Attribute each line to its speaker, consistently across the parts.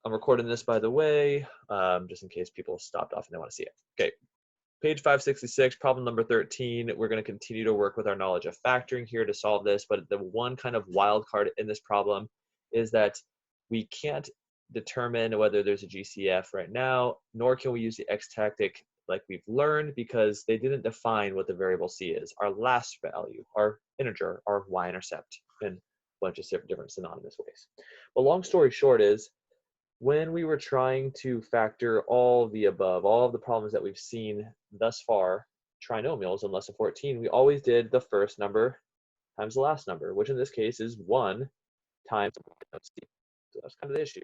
Speaker 1: I'm recording this, by the way, just in case people stopped off and they want to see it. Okay, page 566, problem number 13. We're going to continue to work with our knowledge of factoring here to solve this, but the one kind of wild card in this problem is that we can't determine whether there's a GCF right now, nor can we use the X tactic like we've learned because they didn't define what the variable C is, our last value, our integer, our y-intercept, in a bunch of different synonymous ways. But long story short is, when we were trying to factor all of the above, all of the problems that we've seen thus far, trinomials in lesson 14, we always did the first number times the last number, which in this case is 1 times C. So that's kind of the issue.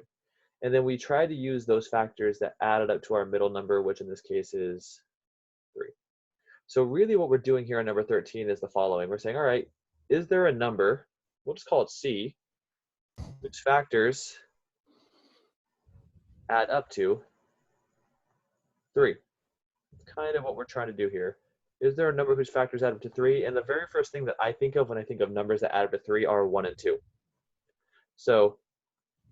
Speaker 1: And then we tried to use those factors that added up to our middle number, which in this case is 3. So really what we're doing here on number 13 is the following. We're saying, all right, is there a number, we'll just call it C, whose factors add up to 3. That's kind of what we're trying to do here. Is there a number whose factors add up to 3? And the very first thing that I think of when I think of numbers that add up to 3 are 1 and 2. So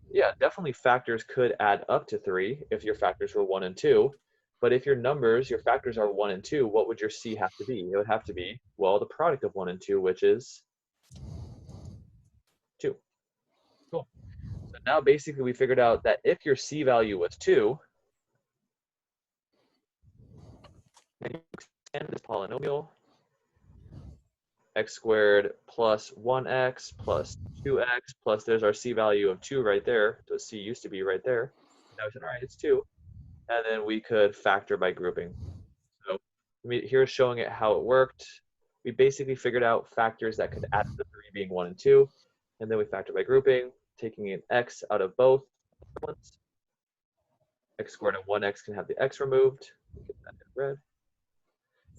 Speaker 1: yeah, definitely factors could add up to 3 if your factors were 1 and 2. But if your factors are 1 and 2, what would your C have to be? It would have to be, well, the product of 1 and 2, which is 2. Cool. So now basically we figured out that if your C value was 2, then you extend this polynomial, x squared plus 1x plus 2x plus there's our C value of 2 right there. So C used to be right there. Now we said, all right, it's 2. And then we could factor by grouping. So here's showing it how it worked. We basically figured out factors that could add to the 3 being 1 and 2. And then we factor by grouping, taking an x out of both ones. X squared and 1x can have the x removed. Get that in red.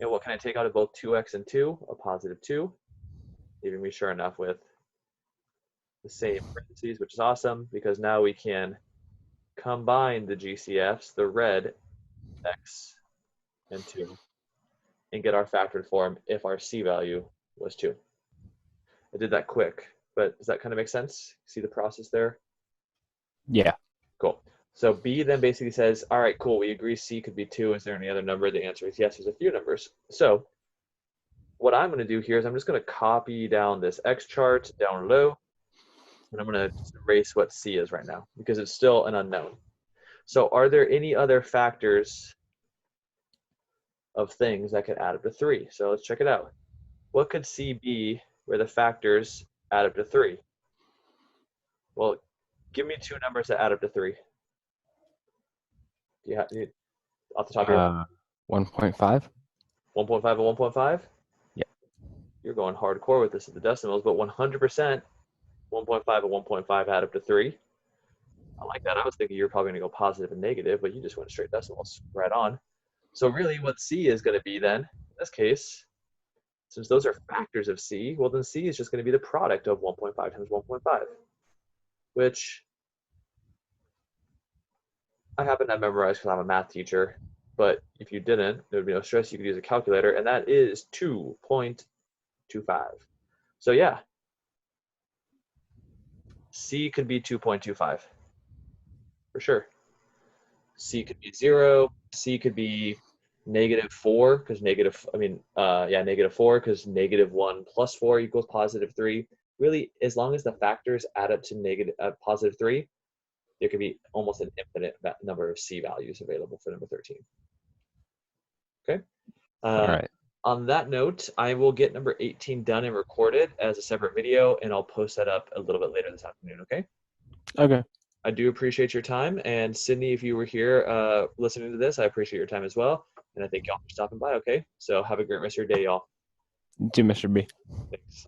Speaker 1: And what can I take out of both 2x and 2? A positive 2. Leaving me sure enough with the same parentheses, which is awesome because now we can combine the GCFs, the red x and 2, and get our factored form if our C value was 2. I did that quick, but does that kind of make sense? See the process there?
Speaker 2: Yeah.
Speaker 1: Cool. So B then basically says, all right, cool, we agree C could be 2. Is there any other number? The answer is yes, there's a few numbers. So what I'm going to do here is I'm just going to copy down this X chart down low, and I'm going to erase what C is right now because it's still an unknown. So are there any other factors of things that could add up to 3? So let's check it out. What could C be where the factors add up to 3? Well, give me 2 numbers that add up to 3. Do you have off the top of your head?
Speaker 2: 1.5.
Speaker 1: 1.5 and 1.5?
Speaker 2: Yeah.
Speaker 1: You're going hardcore with this at the decimals, but 100% 1.5 and 1.5 add up to 3. I like that. I was thinking you were probably going to go positive and negative, but you just went straight decimals. Right on. So really what C is going to be then, in this case, since those are factors of C, well then C is just going to be the product of 1.5 times 1.5, which I happen to have memorized because I'm a math teacher, but if you didn't, there would be no stress. You could use a calculator, and that is 2.25. So yeah, C could be 2.25 for sure. C could be 0. C could be -4 because -4 because -1 plus 4 equals +3. Really, as long as the factors add up to +3, there could be almost an infinite number of C values available for number 13. Okay.
Speaker 2: All right.
Speaker 1: On that note, I will get number 18 done and recorded as a separate video, and I'll post that up a little bit later this afternoon, okay?
Speaker 2: Okay.
Speaker 1: I do appreciate your time, and Sydney, if you were here listening to this, I appreciate your time as well, and I thank y'all for stopping by, okay? So have a great rest of your day, y'all.
Speaker 2: You too, Mr. B.
Speaker 1: Thanks.